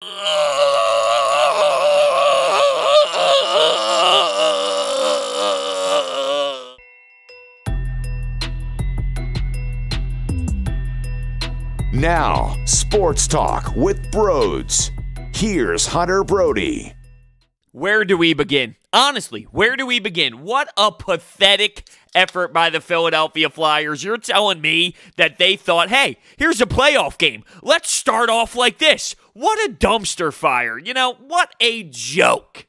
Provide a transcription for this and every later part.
Now, Sports Talk with Broads. Here's Hunter Brody. Where do we begin? Honestly, where do we begin? What a pathetic effort by the Philadelphia Flyers. You're telling me that they thought, hey, here's a playoff game. Let's start off like this. What a dumpster fire. You know, what a joke.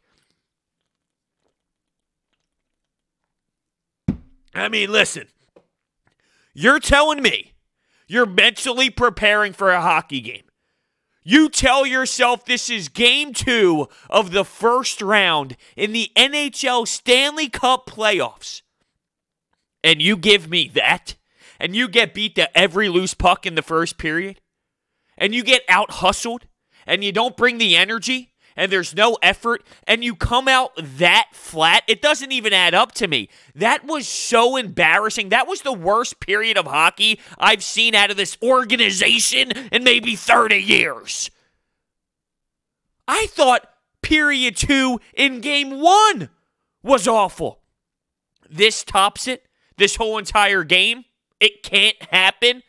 I mean, listen. You're telling me you're mentally preparing for a hockey game. You tell yourself this is game 2 of the first round in the NHL Stanley Cup Playoffs. And you give me that? And you get beat to every loose puck in the first period? And you get out-hustled? And you don't bring the energy? And there's no effort, and you come out that flat? It doesn't even add up to me. That was so embarrassing. That was the worst period of hockey I've seen out of this organization in maybe 30 years. I thought period 2 in game 1 was awful. This tops it, this whole entire game. It can't happen.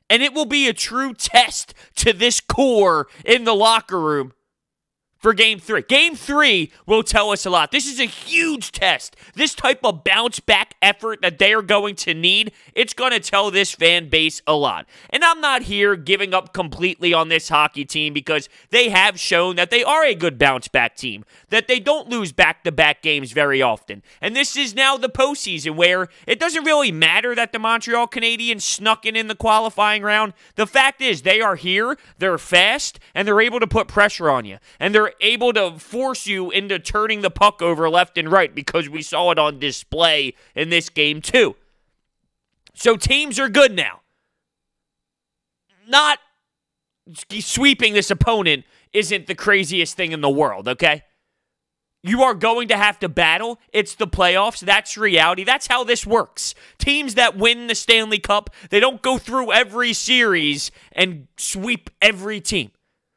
And it will be a true test to this core in the locker room for Game 3. Game 3 will tell us a lot. This is a huge test. This type of bounce-back effort that they are going to need, it's going to tell this fan base a lot. And I'm not here giving up completely on this hockey team because they have shown that they are a good bounce-back team, that they don't lose back-to-back games very often. And this is now the postseason where it doesn't really matter that the Montreal Canadiens snuck in the qualifying round. The fact is they are here, they're fast, and they're able to put pressure on you. And they're able to force you into turning the puck over left and right because we saw it on display in this game too. So teams are good now. Not sweeping this opponent isn't the craziest thing in the world, okay? You are going to have to battle. It's the playoffs. That's reality. That's how this works. Teams that win the Stanley Cup, they don't go through every series and sweep every team.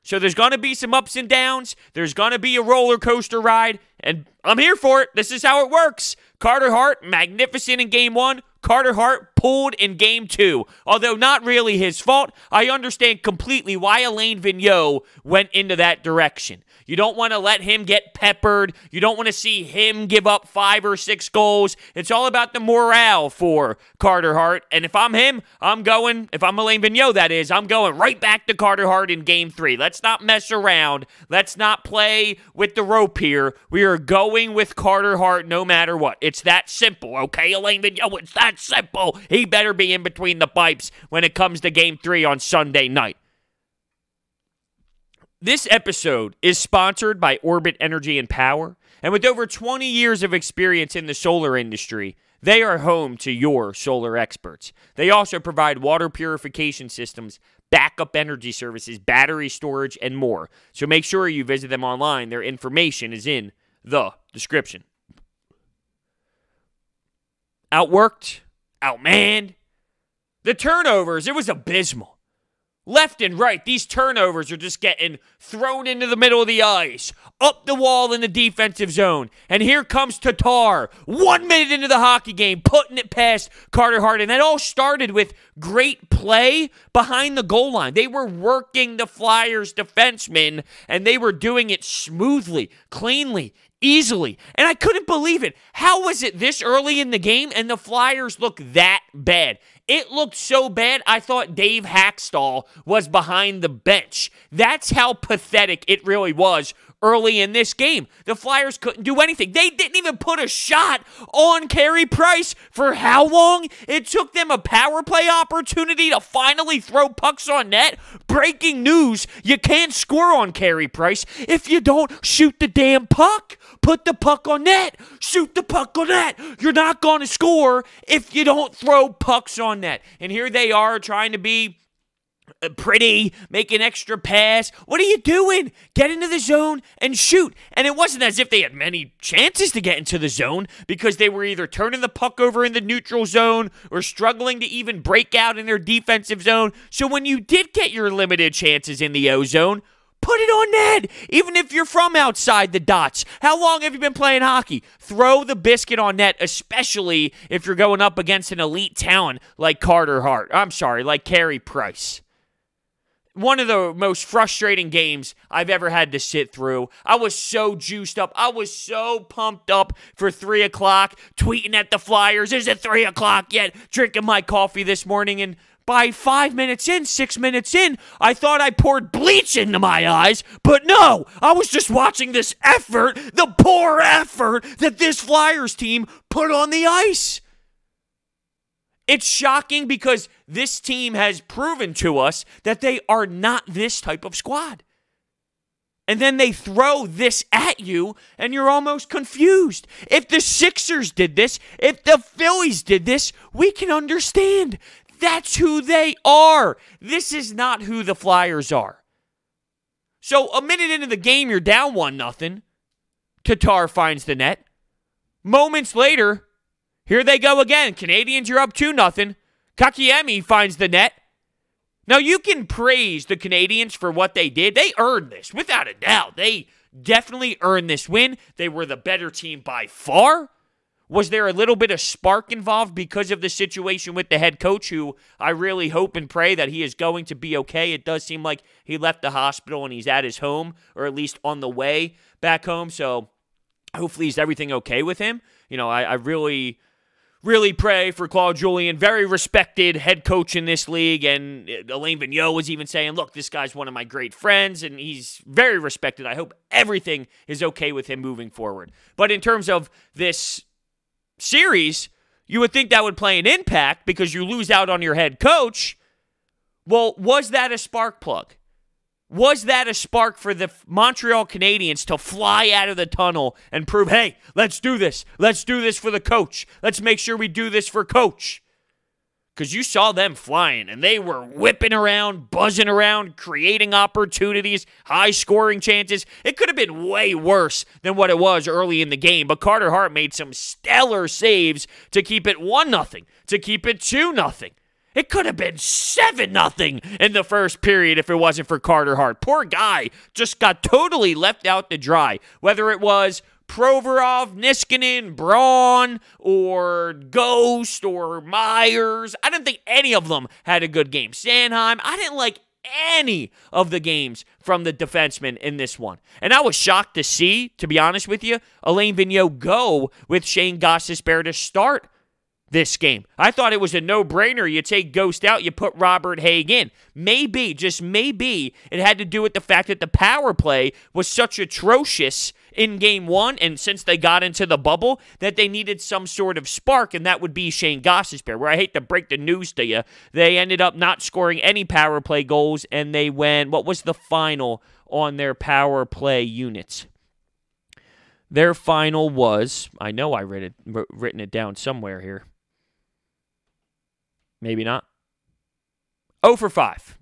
So there's going to be some ups and downs. There's going to be a roller coaster ride, and I'm here for it. This is how it works. Carter Hart, magnificent in Game 1. Carter Hart pulled in Game 2. Although not really his fault, I understand completely why Alain Vigneault went into that direction. You don't want to let him get peppered. You don't want to see him give up 5 or 6 goals. It's all about the morale for Carter Hart. And if I'm him, I'm going, if I'm Alain Vigneault, that is, I'm going right back to Carter Hart in Game 3. Let's not mess around. Let's not play with the rope here. We are going with Carter Hart no matter what. It's that simple, okay, Alain Vigneault? It's that simple. He better be in between the pipes when it comes to Game 3 on Sunday night. This episode is sponsored by Orbit Energy and Power, and with over 20 years of experience in the solar industry, they are home to your solar experts. They also provide water purification systems, backup energy services, battery storage, and more. So make sure you visit them online. Their information is in the description. Outworked, outmanned. The turnovers, it was abysmal. Left and right, these turnovers are just getting thrown into the middle of the ice, up the wall in the defensive zone. And here comes Tatar, 1 minute into the hockey game, putting it past Carter Hart. And that all started with great play behind the goal line. They were working the Flyers defensemen, and they were doing it smoothly, cleanly, easily. And I couldn't believe it. How was it this early in the game and the Flyers look that bad? It looked so bad, I thought Dave Hackstall was behind the bench. That's how pathetic it really was early in this game. The Flyers couldn't do anything. They didn't even put a shot on Carey Price for how long? It took them a power play opportunity to finally throw pucks on net. Breaking news, you can't score on Carey Price if you don't shoot the damn puck. Put the puck on net. Shoot the puck on net. You're not going to score if you don't throw pucks on net. And here they are trying to be pretty, make an extra pass. What are you doing? Get into the zone and shoot. And it wasn't as if they had many chances to get into the zone because they were either turning the puck over in the neutral zone or struggling to even break out in their defensive zone. So when you did get your limited chances in the O zone, Put it on net, even if you're from outside the dots. How long have you been playing hockey? Throw the biscuit on net, especially if you're going up against an elite talent like Carter Hart. Like Carey Price. One of the most frustrating games I've ever had to sit through. I was so juiced up. I was so pumped up for 3 o'clock, tweeting at the Flyers, is it 3 o'clock yet? Drinking my coffee this morning, and by 5 minutes in, 6 minutes in, I thought I poured bleach into my eyes, but no, I was just watching this effort, the poor effort that this Flyers team put on the ice. It's shocking because this team has proven to us that they are not this type of squad. And then they throw this at you, and you're almost confused. If the Sixers did this, if the Phillies did this, we can understand. That's who they are. This is not who the Flyers are. So a minute into the game, you're down 1-0. Tatar finds the net. Moments later, here they go again. Canadiens, you're up 2-0. Kotkaniemi finds the net. Now, you can praise the Canadiens for what they did. They earned this, without a doubt. They definitely earned this win. They were the better team by far. Was there a little bit of spark involved because of the situation with the head coach, who I really hope and pray that he is going to be okay? It does seem like he left the hospital and he's at his home, or at least on the way back home. So hopefully is everything okay with him. I really pray for Claude Giroux, very respected head coach in this league, and Alain Vigneault was even saying, look, this guy's one of my great friends, and he's very respected. I hope everything is okay with him moving forward. But in terms of this series, you would think that would play an impact because you lose out on your head coach. Well, was that a spark plug? Was that a spark for the Montreal Canadiens to fly out of the tunnel and prove, hey, let's do this. Let's do this for the coach. Let's make sure we do this for coach. Because you saw them flying, and they were whipping around, buzzing around, creating opportunities, high-scoring chances. It could have been way worse than what it was early in the game, but Carter Hart made some stellar saves to keep it 1-0, to keep it 2-0. It could have been 7-0 in the first period if it wasn't for Carter Hart. Poor guy just got totally left out to dry. Whether it was Provorov, Niskanen, Braun, or Ghost, or Myers, I didn't think any of them had a good game. Sanheim, I didn't like any of the games from the defensemen in this one. And I was shocked to see, to be honest with you, Alain Vigneault go with Shane Gostisbehere to start this game. I thought it was a no-brainer. You take Ghost out, you put Robert Haig in. Maybe, just maybe, it had to do with the fact that the power play was such atrocious in Game 1, and since they got into the bubble, that they needed some sort of spark, and that would be Shane Gostisbehere, where I hate to break the news to you, they ended up not scoring any power play goals, and they went, what was the final on their power play units? Their final was, I know I written it down somewhere here. Maybe not. 0 for 5.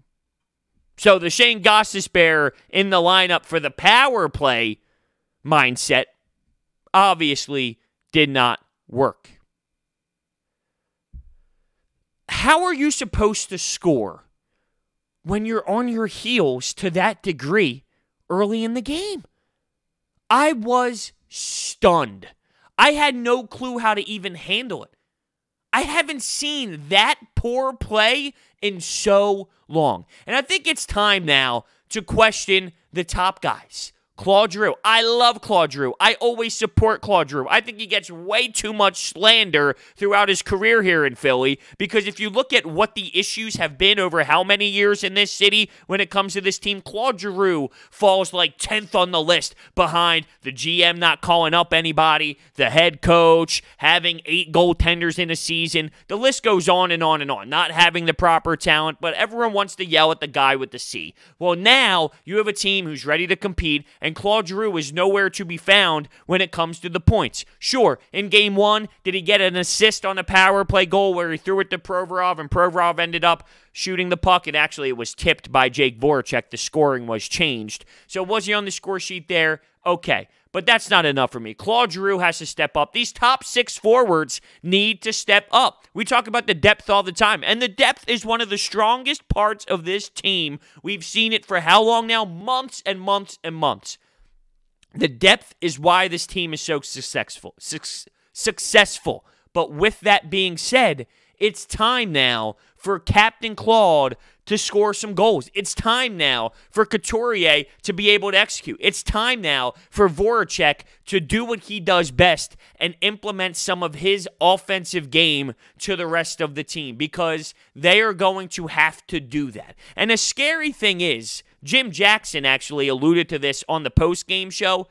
So the Shane Gostisbehere in the lineup for the power play mindset obviously did not work. How are you supposed to score when you're on your heels to that degree early in the game? I was stunned. I had no clue how to even handle it. I haven't seen that poor play in so long. And I think it's time now to question the top guys. Claude Giroux. I love Claude Giroux. I always support Claude Giroux. I think he gets way too much slander throughout his career here in Philly, because if you look at what the issues have been over how many years in this city when it comes to this team, Claude Giroux falls like 10th on the list behind the GM not calling up anybody, the head coach, having 8 goaltenders in a season. The list goes on and on and on. Not having the proper talent, but everyone wants to yell at the guy with the C. Well, now you have a team who's ready to compete, and Claude Giroux is nowhere to be found when it comes to the points. Sure, in Game 1, did he get an assist on a power play goal where he threw it to Provorov and Provorov ended up shooting the puck, and actually it was tipped by Jake Voracek. The scoring was changed. So was he on the score sheet there? Okay. But that's not enough for me. Claude Giroux has to step up. These top 6 forwards need to step up. We talk about the depth all the time, and the depth is one of the strongest parts of this team. We've seen it for how long now? Months and months and months. The depth is why this team is so successful. But with that being said, it's time now for Captain Claude to score some goals. It's time now for Couturier to be able to execute. It's time now for Voracek to do what he does best and implement some of his offensive game to the rest of the team, because they are going to have to do that. And the scary thing is, Jim Jackson actually alluded to this on the post-game show.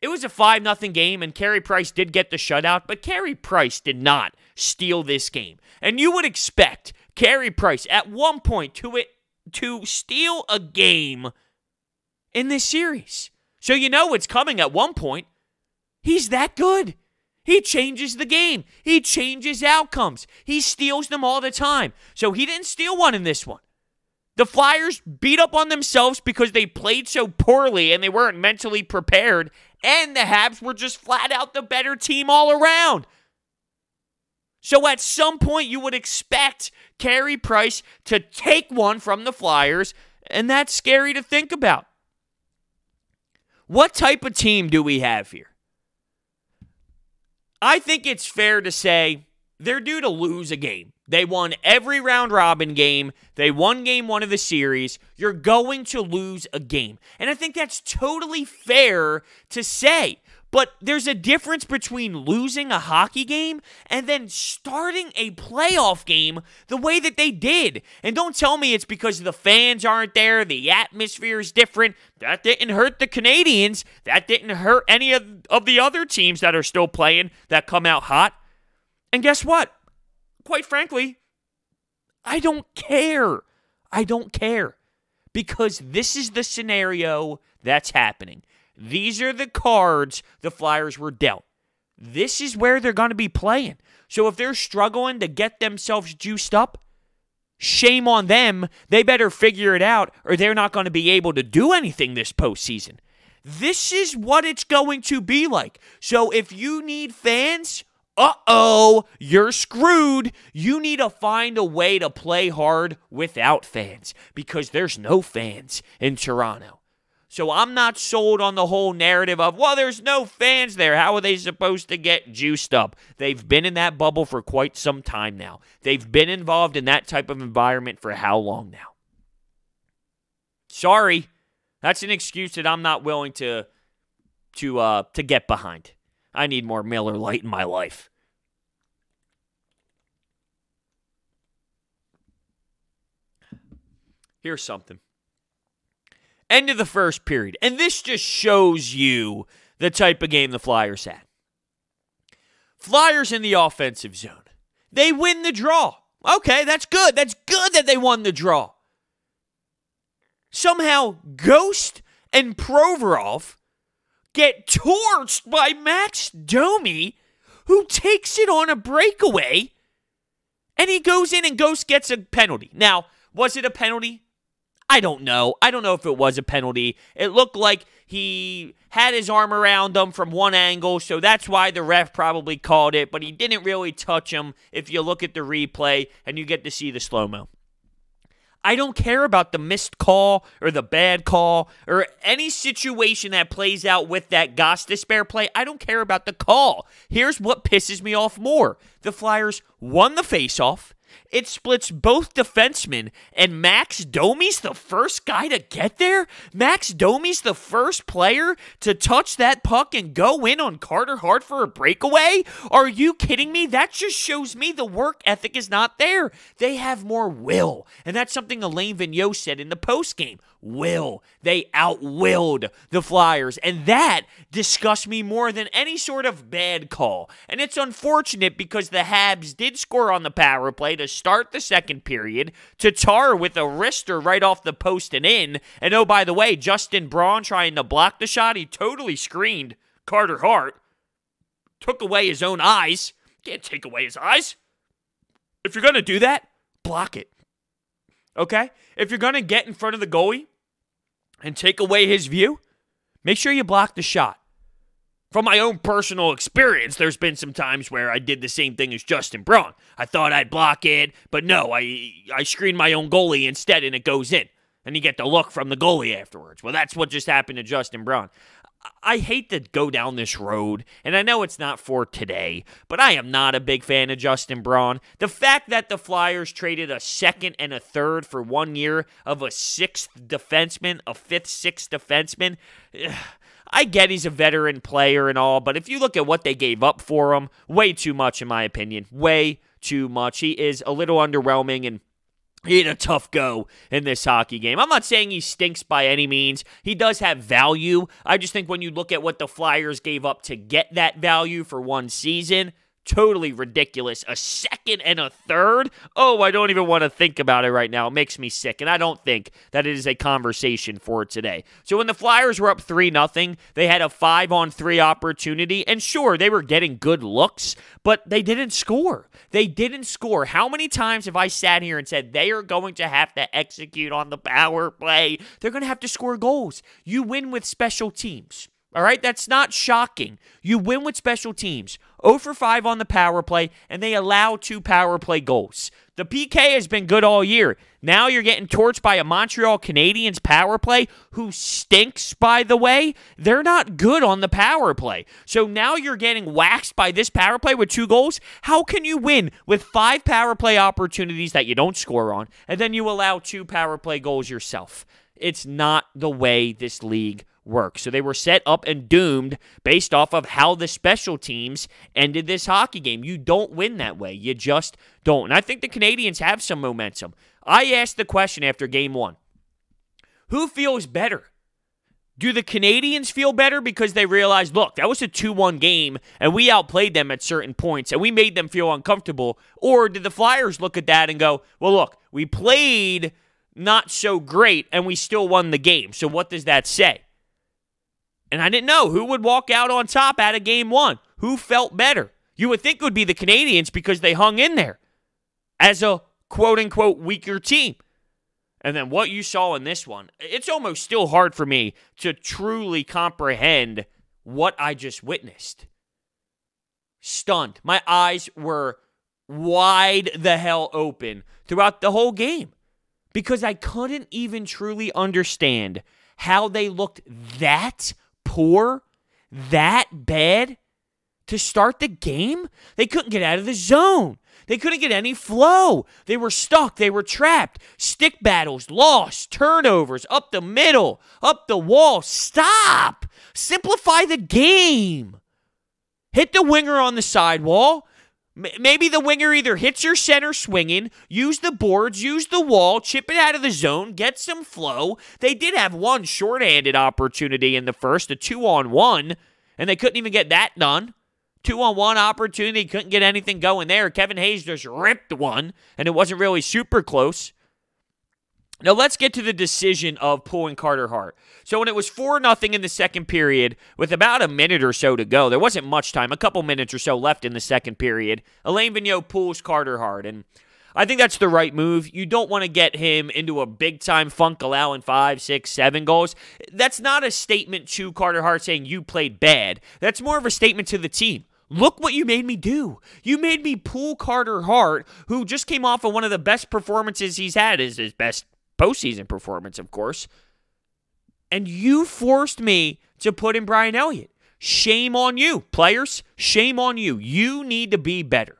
It was a 5-0 game, and Carey Price did get the shutout, but Carey Price did not steal this game. And you would expect Carey Price at one point to steal a game in this series. So you know it's coming at one point. He's that good. He changes the game. He changes outcomes. He steals them all the time. So he didn't steal one in this one. The Flyers beat up on themselves because they played so poorly and they weren't mentally prepared, and the Habs were just flat out the better team all around. So at some point you would expect Carey Price to take one from the Flyers, and that's scary to think about. What type of team do we have here? I think it's fair to say they're due to lose a game. They won every round-robin game. They won game 1 of the series. You're going to lose a game. And I think that's totally fair to say. But there's a difference between losing a hockey game and then starting a playoff game the way that they did. And don't tell me it's because the fans aren't there, the atmosphere is different. That didn't hurt the Canadiens. That didn't hurt any of the other teams that are still playing that come out hot. And guess what? Quite frankly, I don't care. I don't care. Because this is the scenario that's happening. These are the cards the Flyers were dealt. This is where they're going to be playing. So if they're struggling to get themselves juiced up, shame on them. They better figure it out, or they're not going to be able to do anything this postseason. This is what it's going to be like. So if you need fans, you're screwed. You need to find a way to play hard without fans, because there's no fans in Toronto. So I'm not sold on the whole narrative of, well, there's no fans there. How are they supposed to get juiced up? They've been in that bubble for quite some time now. They've been involved in that type of environment for how long now? Sorry. That's an excuse that I'm not willing to get behind. I need more Miller Lite in my life. Here's something. End of the first period. And this just shows you the type of game the Flyers had. Flyers in the offensive zone. They win the draw. Okay, that's good. That's good that they won the draw. Somehow, Ghost and Provorov get torched by Max Domi, who takes it on a breakaway, and he goes in and Ghost gets a penalty. Now, was it a penalty? I don't know. I don't know if it was a penalty. It looked like he had his arm around him from one angle, so that's why the ref probably called it, but he didn't really touch him if you look at the replay and you get to see the slow-mo. I don't care about the missed call or the bad call or any situation that plays out with that Gostisbehere play. I don't care about the call. Here's what pisses me off more. The Flyers won the faceoff. It splits both defensemen, and Max Domi's the first guy to get there? Max Domi's the first player to touch that puck and go in on Carter Hart for a breakaway? Are you kidding me? That just shows me the work ethic is not there. They have more will, and that's something Alain Vigneault said in the postgame. Will. They outwilled the Flyers, and that disgusts me more than any sort of bad call. And it's unfortunate because the Habs did score on the power play to start the second period. Tatar with a wrister right off the post and in. And oh, by the way, Justin Braun trying to block the shot. He totally screened Carter Hart. Took away his own eyes. Can't take away his eyes. If you're going to do that, block it. okay? If you're going to get in front of the goalie and take away his view, make sure you block the shot. From my own personal experience, there's been some times where I did the same thing as Justin Braun. I thought I'd block it, but no, I screened my own goalie instead, and it goes in. And you get the look from the goalie afterwards. Well, that's what just happened to Justin Braun. I hate to go down this road, and I know it's not for today, but I am not a big fan of Justin Braun. The fact that the Flyers traded a second and a third for 1 year of a sixth defenseman, a fifth, sixth defenseman, I get he's a veteran player and all, but if you look at what they gave up for him, way too much in my opinion. Way too much. He is a little underwhelming, and he had a tough go in this hockey game. I'm not saying he stinks by any means. He does have value. I just think when you look at what the Flyers gave up to get that value for one season, totally ridiculous. A second and a third? Oh, I don't even want to think about it right now. It makes me sick, and I don't think that it is a conversation for today. So when the Flyers were up 3-0, they had a 5-on-3 opportunity, and sure, they were getting good looks, but they didn't score. They didn't score. How many times have I sat here and said they are going to have to execute on the power play? They're going to have to score goals. You win with special teams. All right, that's not shocking. You win with special teams. 0 for 5 on the power play, and they allow 2 power play goals. The PK has been good all year. Now you're getting torched by a Montreal Canadiens power play who stinks, by the way. They're not good on the power play. So now you're getting waxed by this power play with 2 goals. How can you win with 5 power play opportunities that you don't score on, and then you allow 2 power play goals yourself? It's not the way this league work. So they were set up and doomed based off of how the special teams ended this hockey game. You don't win that way. You just don't. And I think the Canadiens have some momentum. I asked the question after game 1. Who feels better? Do the Canadiens feel better because they realized, look, that was a 2-1 game and we outplayed them at certain points and we made them feel uncomfortable? Or did the Flyers look at that and go, well, look, we played not so great and we still won the game. So what does that say? And I didn't know who would walk out on top out of game 1. Who felt better? You would think it would be the Canadiens because they hung in there as a quote-unquote weaker team. And then what you saw in this one, it's almost still hard for me to truly comprehend what I just witnessed. Stunned. My eyes were wide the hell open throughout the whole game because I couldn't even truly understand how they looked that poor, that bad to start the game. They couldn't get out of the zone. They couldn't get any flow. They were stuck. They were trapped. Stick battles, lost, turnovers, up the middle, up the wall. Stop. Simplify the game. Hit the winger on the sidewall. Maybe the winger either hits your center swinging, use the boards, use the wall, chip it out of the zone, get some flow. They did have one shorthanded opportunity in the first, a 2-on-1, and they couldn't even get that done. 2-on-1 opportunity, couldn't get anything going there. Kevin Hayes just ripped one, and it wasn't really super close. Now let's get to the decision of pulling Carter Hart. So when it was 4-0 in the second period, with about a minute or so to go, there wasn't much time, a couple minutes or so left in the second period, Alain Vigneault pulls Carter Hart, and I think that's the right move. You don't want to get him into a big-time funk allowing 5, 6, 7 goals. That's not a statement to Carter Hart saying you played bad. That's more of a statement to the team. Look what you made me do. You made me pull Carter Hart, who just came off of one of the best performances he's had, his best postseason performance, of course. And you forced me to put in Brian Elliott. Shame on you, players. Shame on you. You need to be better.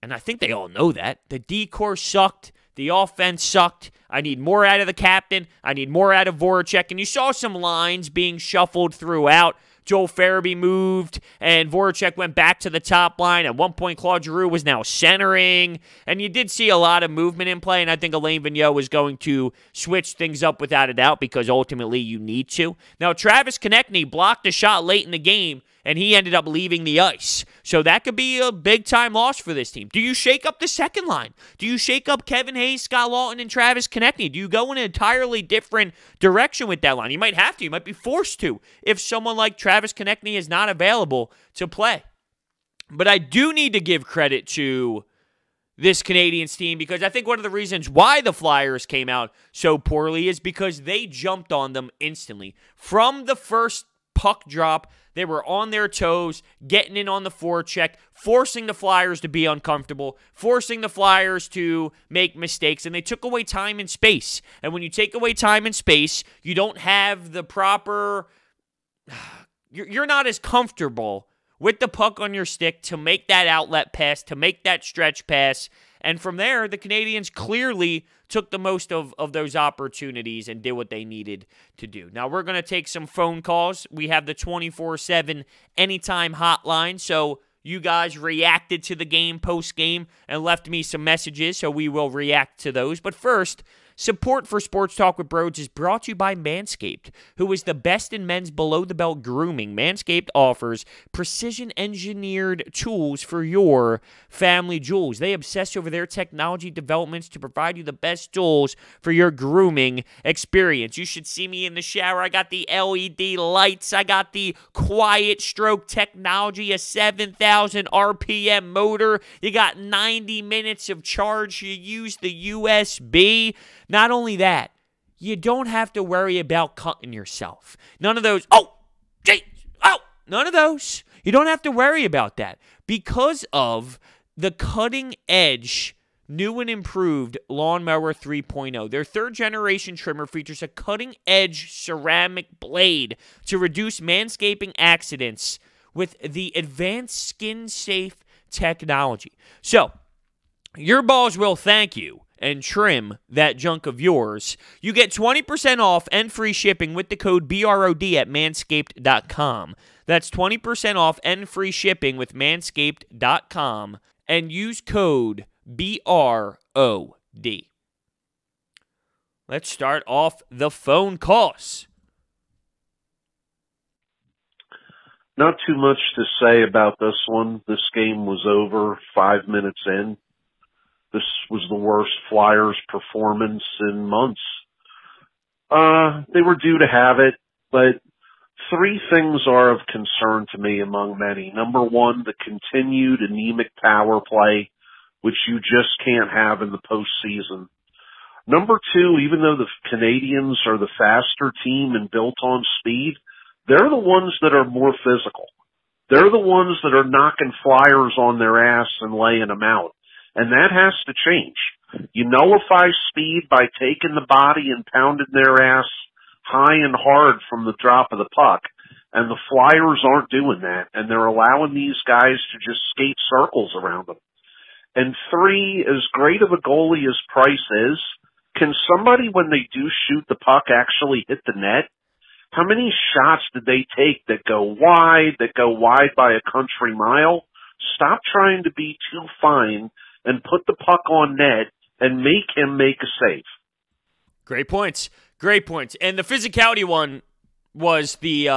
And I think they all know that. The decor sucked. The offense sucked. I need more out of the captain. I need more out of Voracek. And you saw some lines being shuffled throughout. Joel Farabee moved, and Voracek went back to the top line. At one point, Claude Giroux was now centering, and you did see a lot of movement in play, and I think Alain Vigneault was going to switch things up without a doubt because ultimately you need to. Now, Travis Konechny blocked a shot late in the game, and he ended up leaving the ice. So that could be a big-time loss for this team. Do you shake up the second line? Do you shake up Kevin Hayes, Scott Laughton, and Travis Konechny? Do you go in an entirely different direction with that line? You might have to. You might be forced to if someone like Travis Konechny is not available to play. But I do need to give credit to this Canadiens team, because I think one of the reasons why the Flyers came out so poorly is because they jumped on them instantly. From the first puck drop, they were on their toes, getting in on the forecheck, forcing the Flyers to be uncomfortable, forcing the Flyers to make mistakes, and they took away time and space. And when you take away time and space, you don't have the proper... You're not as comfortable with the puck on your stick to make that outlet pass, to make that stretch pass. And from there, the Canadiens clearly took the most of those opportunities and did what they needed to do. Now, we're going to take some phone calls. We have the 24/7 anytime hotline, so you guys reacted to the game post-game and left me some messages, so we will react to those. But first, support for Sports Talk with Broads is brought to you by Manscaped, who is the best in men's below-the-belt grooming. Manscaped offers precision-engineered tools for your family jewels. They obsess over their technology developments to provide you the best tools for your grooming experience. You should see me in the shower. I got the LED lights. I got the quiet stroke technology, a 7,000 RPM motor. You got 90 minutes of charge. You use the USB. Not only that, you don't have to worry about cutting yourself. None of those, none of those. You don't have to worry about that because of the cutting-edge, new and improved Lawnmower 3.0. Their third-generation trimmer features a cutting-edge ceramic blade to reduce manscaping accidents with the advanced skin-safe technology. So, your balls will thank you and trim that junk of yours. You get 20% off and free shipping with the code BROD at manscaped.com. That's 20% off and free shipping with manscaped.com and use code BROD. Let's start off the phone calls. Not too much to say about this one. This game was over 5 minutes in. This was the worst Flyers performance in months. They were due to have it, but three things are of concern to me among many. Number one, the continued anemic power play, which you just can't have in the postseason. Number two, even though the Canadiens are the faster team and built on speed, they're the ones that are more physical. They're the ones that are knocking Flyers on their ass and laying them out. And that has to change. You nullify speed by taking the body and pounding their ass high and hard from the drop of the puck. And the Flyers aren't doing that. And they're allowing these guys to just skate circles around them. And three, as great of a goalie as Price is, can somebody, when they do shoot the puck, actually hit the net? How many shots did they take that go wide by a country mile? Stop trying to be too fine and put the puck on net and make him make a save. Great points. Great points. And the physicality one was the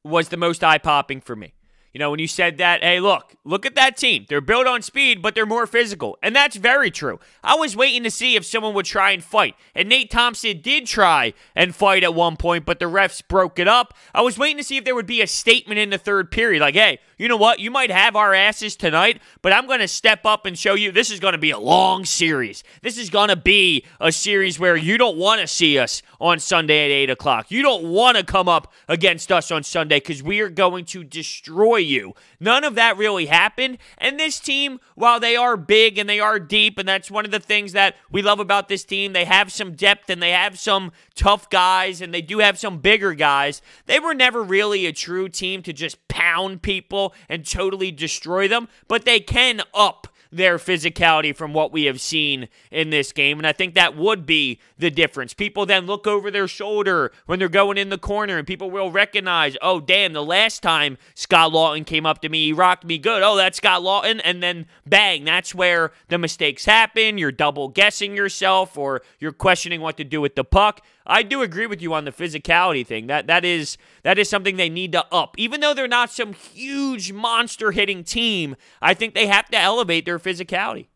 most eye-popping for me. You know, when you said that, hey, look at that team. They're built on speed, but they're more physical. And that's very true. I was waiting to see if someone would try and fight. And Nate Thompson did try and fight at one point, but the refs broke it up. I was waiting to see if there would be a statement in the third period. Like, hey, you know what? You might have our asses tonight, but I'm going to step up and show you this is going to be a long series. This is going to be a series where you don't want to see us on Sunday at 8 o'clock. You don't want to come up against us on Sunday because we are going to destroy you. None of that really happened. And this team, while they are big and they are deep, and that's one of the things that we love about this team, they have some depth and they have some tough guys and they do have some bigger guys. They were never really a true team to just pound people and totally destroy them, but they can up their physicality from what we have seen in this game, and I think that would be the difference. People then look over their shoulder when they're going in the corner, and people will recognize, oh, damn, the last time Scott Laughton came up to me, he rocked me good. Oh, that's Scott Laughton, and then bang, that's where the mistakes happen. You're double-guessing yourself, or you're questioning what to do with the puck. I do agree with you on the physicality thing. That is something they need to up. Even though they're not some huge monster-hitting team, I think they have to elevate their physicality.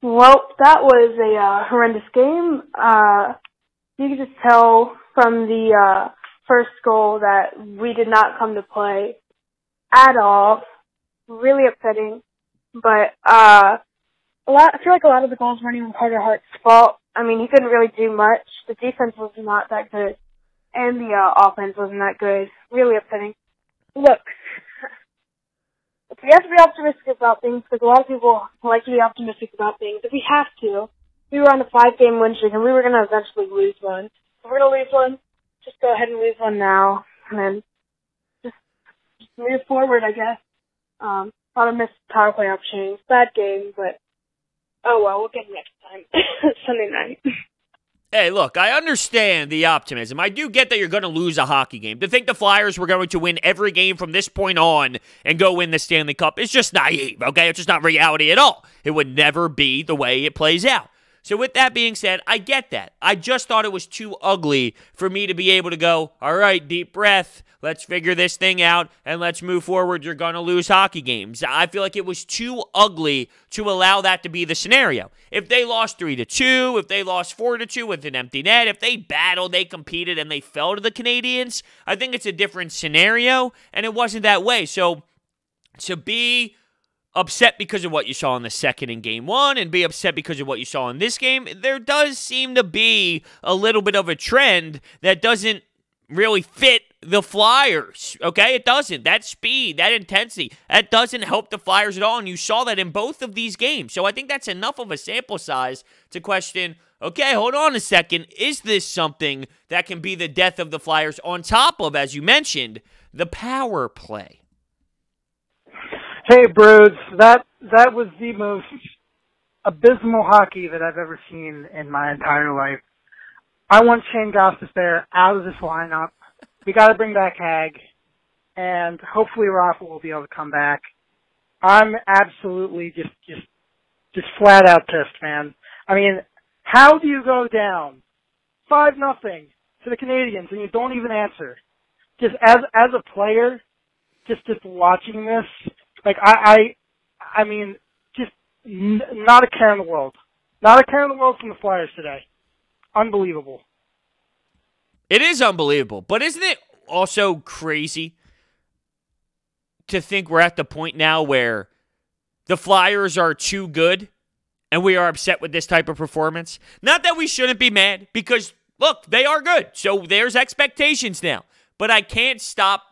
Well, that was a horrendous game. You could just tell from the first goal that we did not come to play at all. Really upsetting. But I feel like a lot of the goals weren't even Carter Hart's fault. I mean, he couldn't really do much. The defense was not that good, and the offense wasn't that good. Really upsetting. Look, we have to be optimistic about things because a lot of people like to be optimistic about things. If we have to, we were on a 5-game win streak, and we were going to eventually lose one. If we're going to lose one, just go ahead and lose one now, and then just move forward, I guess. A lot of missed power play opportunities. Bad game, but oh well, we'll get it next time. Sunday night. Hey, look, I understand the optimism. I do get that you're going to lose a hockey game. To think the Flyers were going to win every game from this point on and go win the Stanley Cup is just naive, okay? It's just not reality at all. It would never be the way it plays out. So with that being said, I get that. I just thought it was too ugly for me to be able to go, all right, deep breath, let's figure this thing out, and let's move forward. You're going to lose hockey games. I feel like it was too ugly to allow that to be the scenario. If they lost 3-2, if they lost 4-2 with an empty net, if they battled, they competed, and they fell to the Canadiens, I think it's a different scenario, and it wasn't that way. So to be upset because of what you saw in the second in game one and be upset because of what you saw in this game, there does seem to be a little bit of a trend that doesn't really fit the Flyers, okay? It doesn't. That speed, that intensity, that doesn't help the Flyers at all, and you saw that in both of these games. So I think that's enough of a sample size to question, okay, hold on a second, is this something that can be the death of the Flyers on top of, as you mentioned, the power play? Hey, Broads, that was the most abysmal hockey that I've ever seen in my entire life. I want Shane Gostisbehere out of this lineup. We got to bring back Hag, and hopefully Rafa will be able to come back. I'm absolutely just flat out pissed, man. I mean, how do you go down 5-0 to the Canadiens and you don't even answer? Just as a player, just watching this. Like, I mean, just not a care in the world. Not a care in the world from the Flyers today. Unbelievable. It is unbelievable, but isn't it also crazy to think we're at the point now where the Flyers are too good and we are upset with this type of performance? Not that we shouldn't be mad, because, look, they are good, so there's expectations now. But I can't stop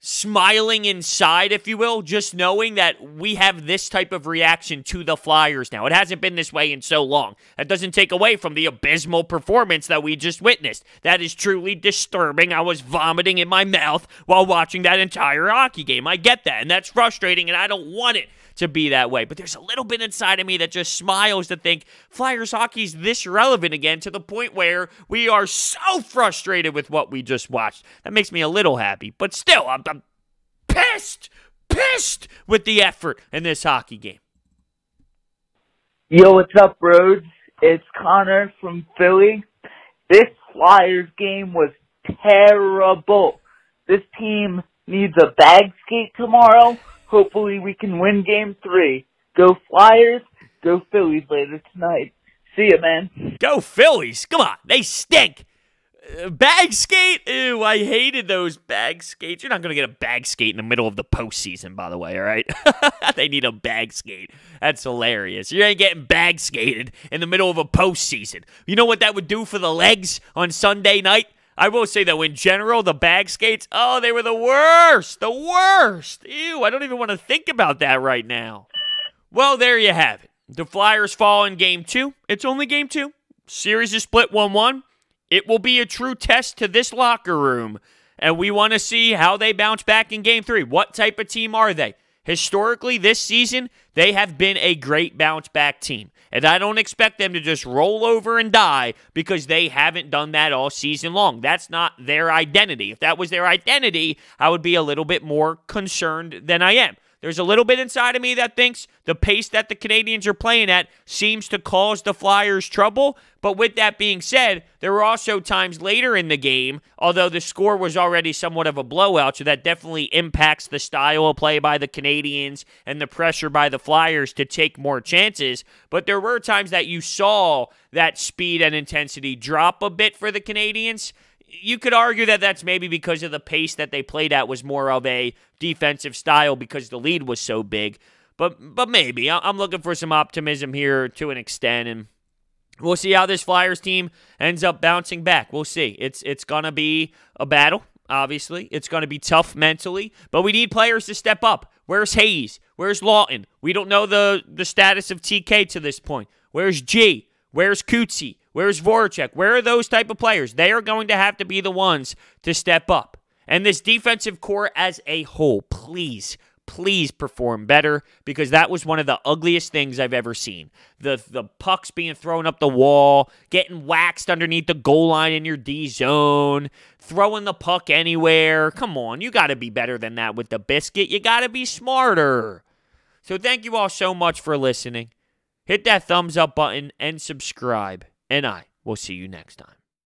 smiling inside, if you will, just knowing that we have this type of reaction to the Flyers now. It hasn't been this way in so long. That doesn't take away from the abysmal performance that we just witnessed. That is truly disturbing. I was vomiting in my mouth while watching that entire hockey game. I get that, and that's frustrating, and I don't want it to be that way. But there's a little bit inside of me that just smiles to think Flyers hockey's this relevant again, to the point where we are so frustrated with what we just watched. That makes me a little happy. But still, I'm pissed with the effort in this hockey game. Yo, what's up, Broads? It's Connor from Philly. This Flyers game was terrible. This team needs a bag skate tomorrow. Hopefully we can win Game 3. Go Flyers, go Phillies later tonight. See ya, man. Go Phillies. Come on, they stink. Bag skate? Ew, I hated those bag skates. You're not going to get a bag skate in the middle of the postseason, by the way, all right? They need a bag skate. That's hilarious. You ain't getting bag skated in the middle of a postseason. You know what that would do for the legs on Sunday night? I will say, though, in general, the bag skates, oh, they were the worst. The worst. Ew, I don't even want to think about that right now. Well, there you have it. The Flyers fall in Game 2. It's only Game 2. Series is split 1-1. It will be a true test to this locker room, and we want to see how they bounce back in Game 3. What type of team are they? Historically, this season, they have been a great bounce-back team. And I don't expect them to just roll over and die because they haven't done that all season long. That's not their identity. If that was their identity, I would be a little bit more concerned than I am. There's a little bit inside of me that thinks the pace that the Canadiens are playing at seems to cause the Flyers trouble. But with that being said, there were also times later in the game, although the score was already somewhat of a blowout, so that definitely impacts the style of play by the Canadiens and the pressure by the Flyers to take more chances. But there were times that you saw that speed and intensity drop a bit for the Canadiens. You could argue that that's maybe because of the pace that they played at was more of a defensive style because the lead was so big. But maybe. I'm looking for some optimism here to an extent, and we'll see how this Flyers team ends up bouncing back. We'll see. It's going to be a battle, obviously. It's going to be tough mentally, but we need players to step up. Where's Hayes? Where's Lawton? We don't know the status of TK to this point. Where's G? Where's Couturier? Where's Voracek? Where are those type of players? They are going to have to be the ones to step up. And this defensive core as a whole, please perform better, because that was one of the ugliest things I've ever seen. The pucks being thrown up the wall, getting waxed underneath the goal line in your D zone, throwing the puck anywhere. Come on, you got to be better than that with the biscuit. You got to be smarter. So thank you all so much for listening. Hit that thumbs up button and subscribe, and I will see you next time.